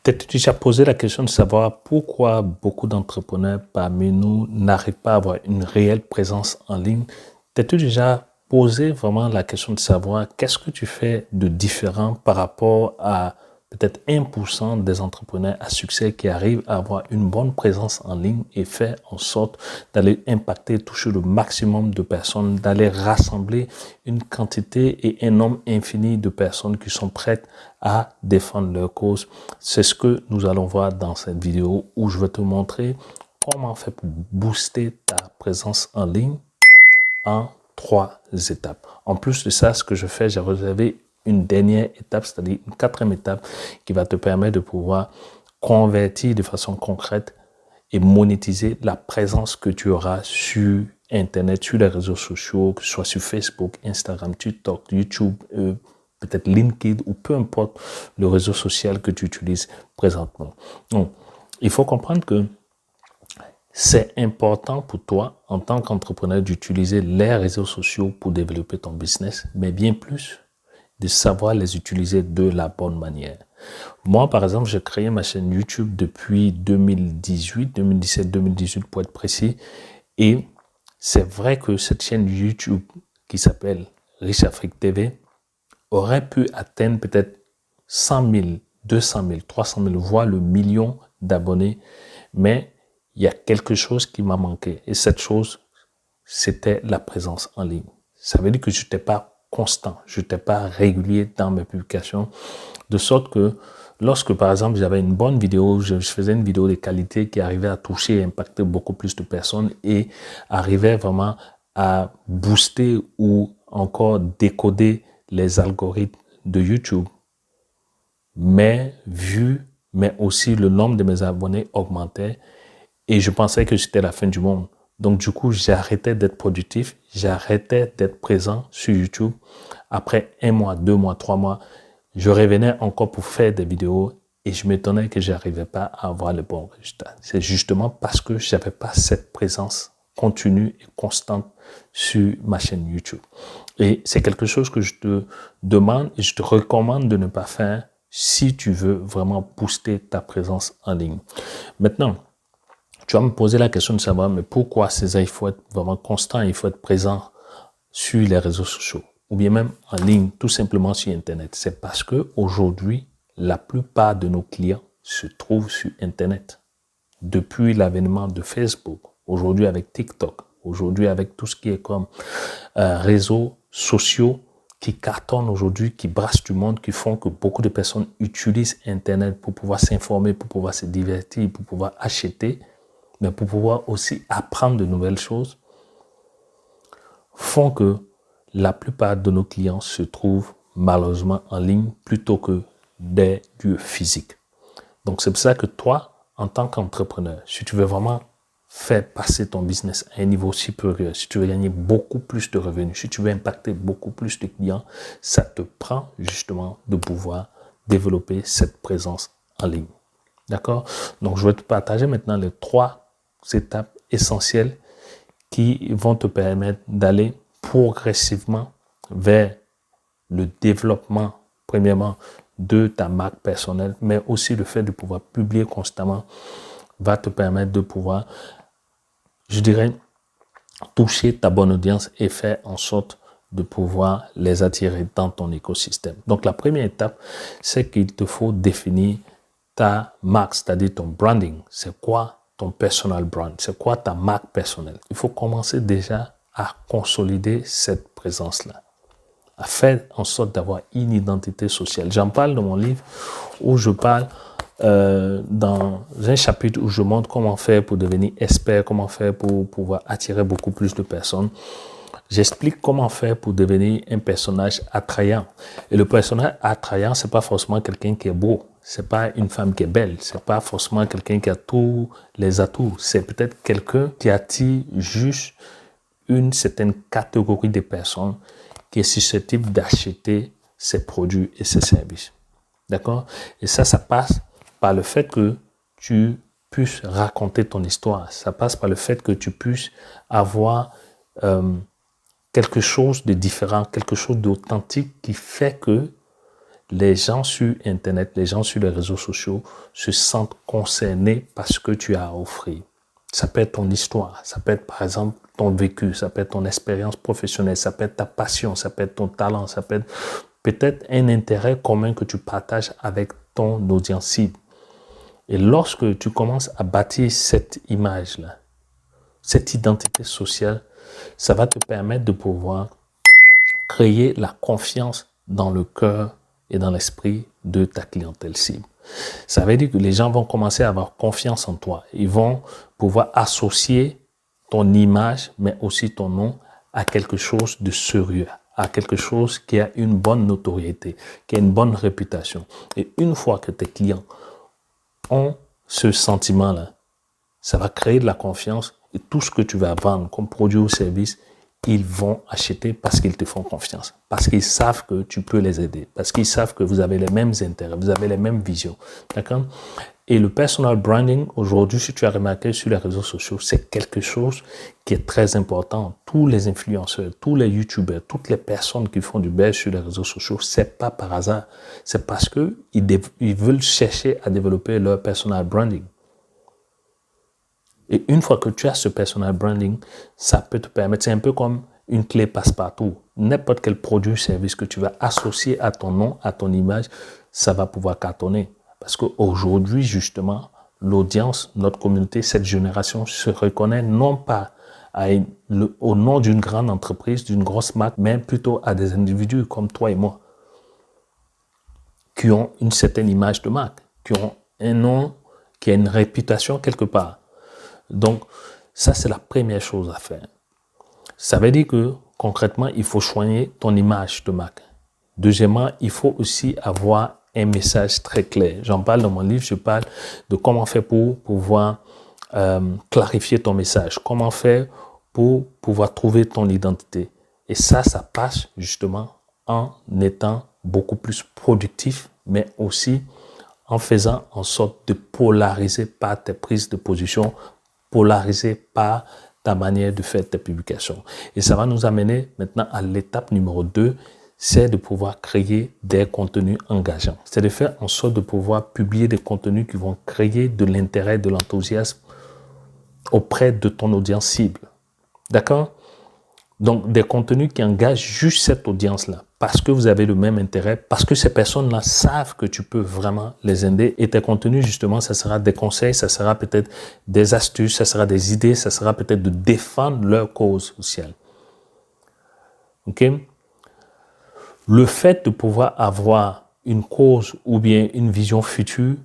T'es-tu déjà posé la question de savoir pourquoi beaucoup d'entrepreneurs parmi nous n'arrivent pas à avoir une réelle présence en ligne? T'es-tu déjà posé vraiment la question de savoir qu'est-ce que tu fais de différent par rapport à peut-être 1% des entrepreneurs à succès qui arrivent à avoir une bonne présence en ligne et faire en sorte d'aller impacter, toucher le maximum de personnes, d'aller rassembler une quantité et un nombre infini de personnes qui sont prêtes à défendre leur cause. C'est ce que nous allons voir dans cette vidéo où je vais te montrer comment faire pour booster ta présence en ligne en 3 étapes. En plus de ça, ce que je fais, j'ai réservé une dernière étape, c'est-à-dire une 4e étape qui va te permettre de pouvoir convertir de façon concrète et monétiser la présence que tu auras sur Internet, sur les réseaux sociaux, que ce soit sur Facebook, Instagram, TikTok, YouTube, peut-être LinkedIn ou peu importe le réseau social que tu utilises présentement. Donc, il faut comprendre que c'est important pour toi, en tant qu'entrepreneur, d'utiliser les réseaux sociaux pour développer ton business, mais bien plus de savoir les utiliser de la bonne manière. Moi, par exemple, j'ai créé ma chaîne YouTube depuis 2017-2018 pour être précis. Et c'est vrai que cette chaîne YouTube qui s'appelle Riche Afrique TV aurait pu atteindre peut-être 100 000, 200 000, 300 000, voire le million d'abonnés. Mais il y a quelque chose qui m'a manqué. Et cette chose, c'était la présence en ligne. Ça veut dire que je n'étais pas constant, je n'étais pas régulier dans mes publications. De sorte que lorsque, par exemple, j'avais une bonne vidéo, je faisais une vidéo de qualité qui arrivait à toucher et impacter beaucoup plus de personnes et arrivait vraiment à booster ou encore décoder les algorithmes de YouTube. Mes vues, mais aussi le nombre de mes abonnés augmentait et je pensais que c'était la fin du monde. Donc, du coup, j'arrêtais d'être productif, j'arrêtais d'être présent sur YouTube. Après 1 mois, 2 mois, 3 mois, je revenais encore pour faire des vidéos et je m'étonnais que je n'arrivais pas à avoir le bon résultat. C'est justement parce que je n'avais pas cette présence continue et constante sur ma chaîne YouTube. Et c'est quelque chose que je te demande et je te recommande de ne pas faire si tu veux vraiment booster ta présence en ligne. Maintenant, tu vas me poser la question de savoir, mais pourquoi c'est ça, il faut être vraiment constant, il faut être présent sur les réseaux sociaux ou bien même en ligne, tout simplement sur Internet. C'est parce que aujourd'hui, la plupart de nos clients se trouvent sur Internet. Depuis l'avènement de Facebook, aujourd'hui avec TikTok, aujourd'hui avec tout ce qui est comme réseaux sociaux qui cartonnent aujourd'hui, qui brassent du monde, qui font que beaucoup de personnes utilisent Internet pour pouvoir s'informer, pour pouvoir se divertir, pour pouvoir acheter, mais pour pouvoir aussi apprendre de nouvelles choses, font que la plupart de nos clients se trouvent malheureusement en ligne plutôt que des lieux physiques. Donc, c'est pour ça que toi, en tant qu'entrepreneur, si tu veux vraiment faire passer ton business à un niveau supérieur, si tu veux gagner beaucoup plus de revenus, si tu veux impacter beaucoup plus de clients, ça te prend justement de pouvoir développer cette présence en ligne. D'accord? Donc, je vais te partager maintenant les 3 étapes essentielles qui vont te permettre d'aller progressivement vers le développement, premièrement, de ta marque personnelle, mais aussi le fait de pouvoir publier constamment va te permettre de pouvoir, je dirais, toucher ta bonne audience et faire en sorte de pouvoir les attirer dans ton écosystème. Donc, la première étape, c'est qu'il te faut définir ta marque, c'est-à-dire ton branding. C'est quoi ton personal brand? C'est quoi ta marque personnelle? Il faut commencer déjà à consolider cette présence-là, à faire en sorte d'avoir une identité sociale. J'en parle dans mon livre où je parle dans un chapitre où je montre comment faire pour devenir expert, comment faire pour pouvoir attirer beaucoup plus de personnes. J'explique comment faire pour devenir un personnage attrayant. Et le personnage attrayant, c'est pas forcément quelqu'un qui est beau. C'est pas une femme qui est belle. C'est pas forcément quelqu'un qui a tous les atouts. C'est peut-être quelqu'un qui attire juste une certaine catégorie de personnes qui est susceptible d'acheter ses produits et ses services. D'accord? Et ça passe par le fait que tu puisses raconter ton histoire. Ça passe par le fait que tu puisses avoir quelque chose de différent, quelque chose d'authentique qui fait que les gens sur Internet, les gens sur les réseaux sociaux se sentent concernés par ce que tu as à offrir. Ça peut être ton histoire, ça peut être par exemple ton vécu, ça peut être ton expérience professionnelle, ça peut être ta passion, ça peut être ton talent, ça peut être peut-être un intérêt commun que tu partages avec ton audience cible. Et lorsque tu commences à bâtir cette image-là, cette identité sociale, ça va te permettre de pouvoir créer la confiance dans le cœur et dans l'esprit de ta clientèle cible. Ça veut dire que les gens vont commencer à avoir confiance en toi. Ils vont pouvoir associer ton image, mais aussi ton nom, à quelque chose de sérieux, à quelque chose qui a une bonne notoriété, qui a une bonne réputation. Et une fois que tes clients ont ce sentiment-là, ça va créer de la confiance et tout ce que tu vas vendre comme produit ou service, ils vont acheter parce qu'ils te font confiance, parce qu'ils savent que tu peux les aider, parce qu'ils savent que vous avez les mêmes intérêts, vous avez les mêmes visions. D'accord? Et le personal branding, aujourd'hui, si tu as remarqué sur les réseaux sociaux, c'est quelque chose qui est très important. Tous les influenceurs, tous les youtubeurs, toutes les personnes qui font du buzz sur les réseaux sociaux, c'est pas par hasard. C'est parce que ils veulent chercher à développer leur personal branding. Et une fois que tu as ce personal branding, ça peut te permettre, c'est un peu comme une clé passe-partout. N'importe quel produit ou service que tu vas associer à ton nom, à ton image, ça va pouvoir cartonner. Parce qu'aujourd'hui, justement, l'audience, notre communauté, cette génération se reconnaît non pas au nom d'une grande entreprise, d'une grosse marque, mais plutôt à des individus comme toi et moi, qui ont une certaine image de marque, qui ont un nom, qui a une réputation quelque part. Donc, ça, c'est la première chose à faire. Ça veut dire que, concrètement, il faut soigner ton image de marque. Deuxièmement, il faut aussi avoir un message très clair. J'en parle dans mon livre, je parle de comment faire pour pouvoir clarifier ton message, comment faire pour pouvoir trouver ton identité. Et ça passe justement en étant beaucoup plus productif, mais aussi en faisant en sorte de polariser par tes prises de position, polarisé par ta manière de faire tes publications. Et ça va nous amener maintenant à l'étape numéro 2, c'est de pouvoir créer des contenus engageants. C'est de faire en sorte de pouvoir publier des contenus qui vont créer de l'intérêt, de l'enthousiasme auprès de ton audience cible. D'accord? Donc, des contenus qui engagent juste cette audience-là, parce que vous avez le même intérêt, parce que ces personnes-là savent que tu peux vraiment les aider. Et tes contenus, justement, ça sera des conseils, ça sera peut-être des astuces, ça sera des idées, ça sera peut-être de défendre leur cause sociale. OK? Le fait de pouvoir avoir une cause ou bien une vision future,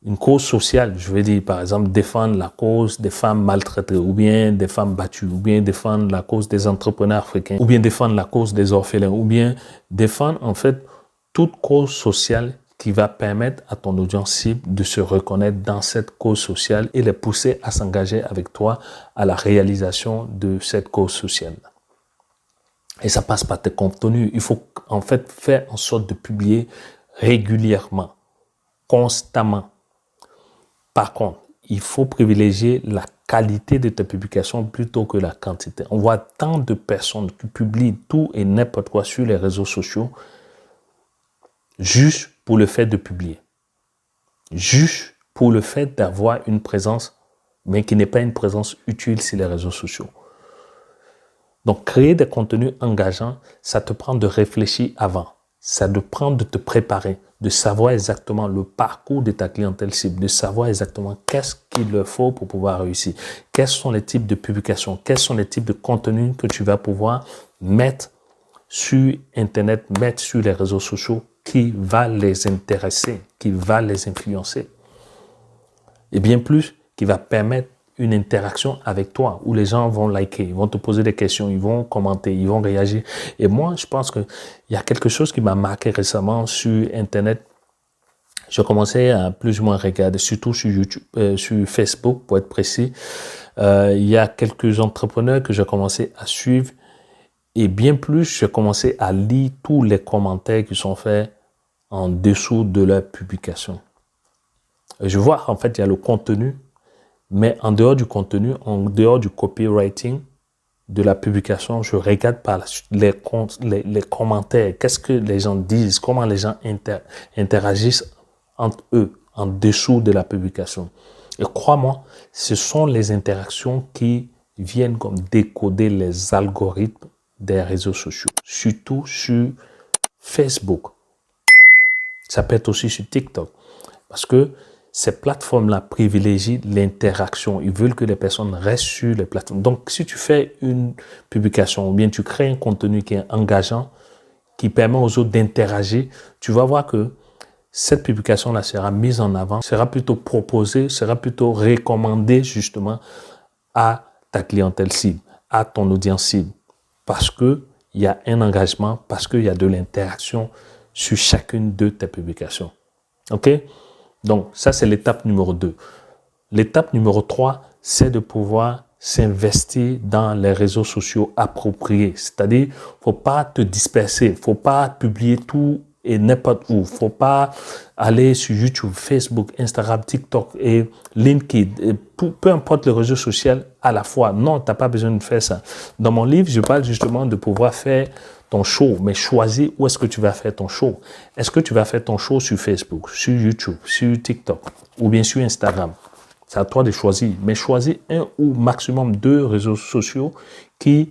une cause sociale, je veux dire, par exemple, défendre la cause des femmes maltraitées, ou bien des femmes battues, ou bien défendre la cause des entrepreneurs africains, ou bien défendre la cause des orphelins, ou bien défendre, en fait, toute cause sociale qui va permettre à ton audience cible de se reconnaître dans cette cause sociale et les pousser à s'engager avec toi à la réalisation de cette cause sociale. Et ça passe par tes contenus. Il faut, en fait, faire en sorte de publier régulièrement, constamment. Par contre, il faut privilégier la qualité de tes publications plutôt que la quantité. On voit tant de personnes qui publient tout et n'importe quoi sur les réseaux sociaux juste pour le fait de publier. Juste pour le fait d'avoir une présence, mais qui n'est pas une présence utile sur les réseaux sociaux. Donc, créer des contenus engageants, ça te prend de réfléchir avant. Ça te prend de te préparer, de savoir exactement le parcours de ta clientèle cible, de savoir exactement qu'est-ce qu'il leur faut pour pouvoir réussir. Quels sont les types de publications, quels sont les types de contenus que tu vas pouvoir mettre sur Internet, mettre sur les réseaux sociaux qui va les intéresser, qui va les influencer. Et bien plus, qui va permettre une interaction avec toi où les gens vont liker, ils vont te poser des questions, ils vont commenter, ils vont réagir. Et moi, je pense qu'il y a quelque chose qui m'a marqué récemment sur Internet. J'ai commencé à plus ou moins regarder, surtout sur YouTube, sur Facebook pour être précis. Il y a quelques entrepreneurs que j'ai commencé à suivre et bien plus, j'ai commencé à lire tous les commentaires qui sont faits en dessous de leur publication. Et je vois en fait, il y a le contenu. Mais en dehors du contenu, en dehors du copywriting, de la publication, je regarde par la suite les commentaires, qu'est-ce que les gens disent, comment les gens interagissent entre eux, en dessous de la publication. Et crois-moi, ce sont les interactions qui viennent comme décoder les algorithmes des réseaux sociaux, surtout sur Facebook. Ça peut être aussi sur TikTok, parce que ces plateformes-là privilégient l'interaction. Ils veulent que les personnes restent sur les plateformes. Donc, si tu fais une publication ou bien tu crées un contenu qui est engageant, qui permet aux autres d'interagir, tu vas voir que cette publication-là sera mise en avant, sera plutôt proposée, sera plutôt recommandée justement à ta clientèle cible, à ton audience cible. Parce qu'il y a un engagement, parce qu'il y a de l'interaction sur chacune de tes publications. OK? Donc, ça, c'est l'étape numéro 2. L'étape numéro 3, c'est de pouvoir s'investir dans les réseaux sociaux appropriés. C'est-à-dire, il ne faut pas te disperser, il ne faut pas publier tout et n'importe où. Il ne faut pas aller sur YouTube, Facebook, Instagram, TikTok et LinkedIn, et peu importe le réseau social à la fois. Non, tu n'as pas besoin de faire ça. Dans mon livre, je parle justement de pouvoir faire ton show, mais choisis où est-ce que tu vas faire ton show. Est-ce que tu vas faire ton show sur Facebook, sur YouTube, sur TikTok ou bien sur Instagram? C'est à toi de choisir, mais choisis un ou maximum 2 réseaux sociaux qui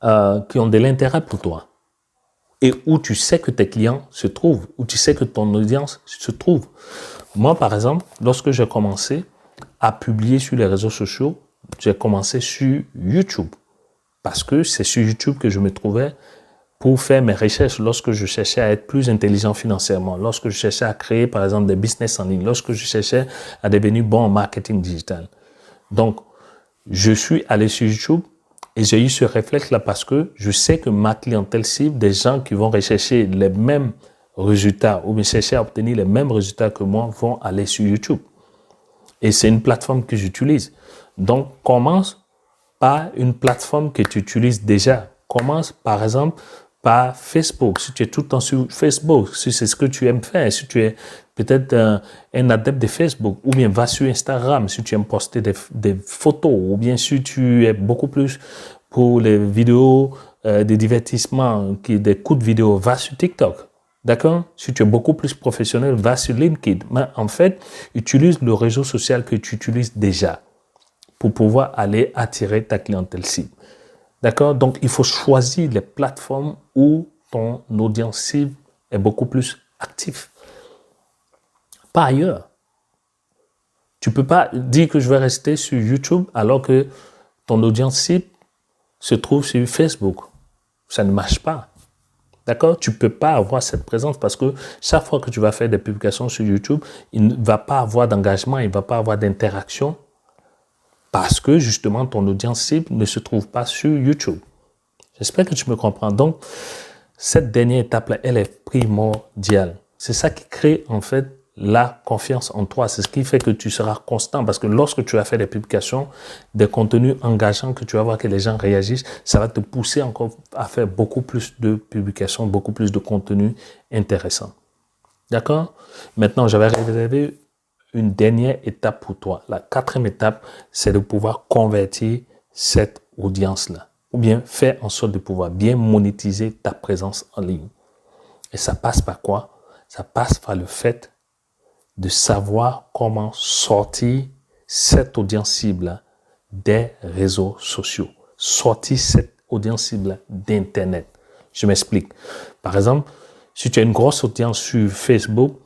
ont de l'intérêt pour toi et où tu sais que tes clients se trouvent, où tu sais que ton audience se trouve. Moi, par exemple, lorsque j'ai commencé à publier sur les réseaux sociaux, j'ai commencé sur YouTube. Parce que c'est sur YouTube que je me trouvais pour faire mes recherches lorsque je cherchais à être plus intelligent financièrement, lorsque je cherchais à créer, par exemple, des business en ligne, lorsque je cherchais à devenir bon en marketing digital. Donc, je suis allé sur YouTube et j'ai eu ce réflexe-là parce que je sais que ma clientèle cible, des gens qui vont rechercher les mêmes résultats ou bien chercher à obtenir les mêmes résultats que moi, vont aller sur YouTube. Et c'est une plateforme que j'utilise. Donc, commence par une plateforme que tu utilises déjà. Commence par exemple par Facebook. Si tu es tout le temps sur Facebook, si c'est ce que tu aimes faire, si tu es peut-être un adepte de Facebook, ou bien va sur Instagram si tu aimes poster des photos, ou bien si tu es beaucoup plus pour les vidéos, des divertissements, des coups de vidéo, va sur TikTok. D'accord? Si tu es beaucoup plus professionnel, va sur LinkedIn. Mais en fait, utilise le réseau social que tu utilises déjà pour pouvoir aller attirer ta clientèle cible. D'accord? Donc, il faut choisir les plateformes où ton audience cible est beaucoup plus active. Par ailleurs, tu ne peux pas dire que je vais rester sur YouTube alors que ton audience cible se trouve sur Facebook. Ça ne marche pas. D'accord? Tu ne peux pas avoir cette présence parce que chaque fois que tu vas faire des publications sur YouTube, il ne va pas avoir d'engagement, il ne va pas avoir d'interaction. Parce que justement, ton audience cible ne se trouve pas sur YouTube. J'espère que tu me comprends. Donc, cette dernière étape-là, elle est primordiale. C'est ça qui crée en fait la confiance en toi. C'est ce qui fait que tu seras constant. Parce que lorsque tu vas faire des publications, des contenus engageants, que tu vas voir que les gens réagissent, ça va te pousser encore à faire beaucoup plus de publications, beaucoup plus de contenus intéressants. D'accord? Maintenant, j'avais réservé une dernière étape pour toi. La 4e étape, c'est de pouvoir convertir cette audience-là. Ou bien faire en sorte de pouvoir bien monétiser ta présence en ligne. Et ça passe par quoi? Ça passe par le fait de savoir comment sortir cette audience cible des réseaux sociaux. Sortir cette audience cible d'Internet. Je m'explique. Par exemple, si tu as une grosse audience sur Facebook,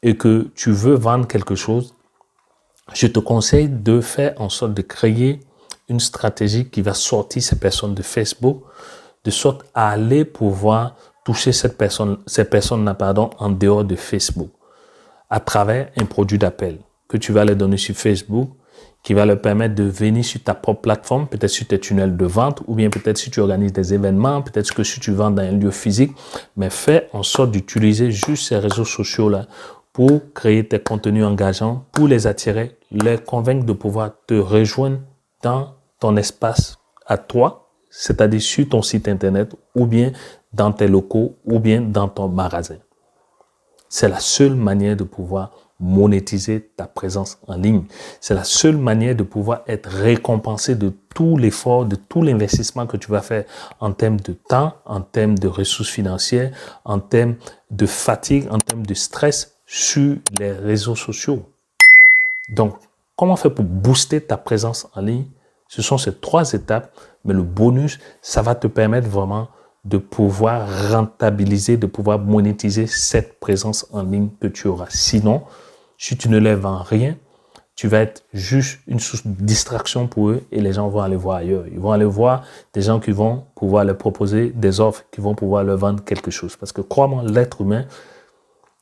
et que tu veux vendre quelque chose, je te conseille de faire en sorte de créer une stratégie qui va sortir ces personnes de Facebook, de sorte à aller pouvoir toucher ces personnes-là, en dehors de Facebook, à travers un produit d'appel que tu vas leur donner sur Facebook, qui va leur permettre de venir sur ta propre plateforme, peut-être sur tes tunnels de vente, ou bien peut-être si tu organises des événements, peut-être que si tu vends dans un lieu physique, mais fais en sorte d'utiliser juste ces réseaux sociaux-là pour créer tes contenus engageants, pour les attirer, les convaincre de pouvoir te rejoindre dans ton espace à toi, c'est-à-dire sur ton site internet, ou bien dans tes locaux, ou bien dans ton magasin. C'est la seule manière de pouvoir monétiser ta présence en ligne. C'est la seule manière de pouvoir être récompensé de tout l'effort, de tout l'investissement que tu vas faire en termes de temps, en termes de ressources financières, en termes de fatigue, en termes de stress sur les réseaux sociaux. Donc, comment faire pour booster ta présence en ligne? Ce sont ces 3 étapes, mais le bonus, ça va te permettre vraiment de pouvoir rentabiliser, de pouvoir monétiser cette présence en ligne que tu auras. Sinon, si tu ne les vends rien, tu vas être juste une source de distraction pour eux et les gens vont aller voir ailleurs. Ils vont aller voir des gens qui vont pouvoir leur proposer des offres, qui vont pouvoir leur vendre quelque chose. Parce que crois-moi, l'être humain,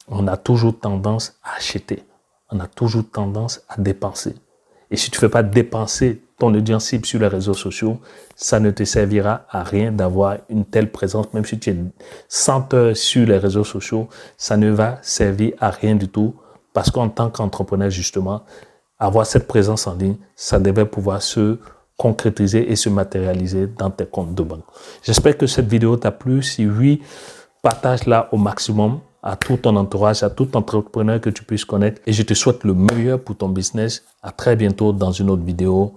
on a toujours tendance à acheter. On a toujours tendance à dépenser. Et si tu ne fais pas dépenser ton audience cible sur les réseaux sociaux, ça ne te servira à rien d'avoir une telle présence. Même si tu es 100 heures sur les réseaux sociaux, ça ne va servir à rien du tout. Parce qu'en tant qu'entrepreneur, justement, avoir cette présence en ligne, ça devait pouvoir se concrétiser et se matérialiser dans tes comptes de banque. J'espère que cette vidéo t'a plu. Si oui, partage-la au maximum à tout ton entourage, à tout entrepreneur que tu puisses connaître. Et je te souhaite le meilleur pour ton business. À très bientôt dans une autre vidéo.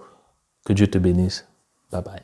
Que Dieu te bénisse. Bye bye.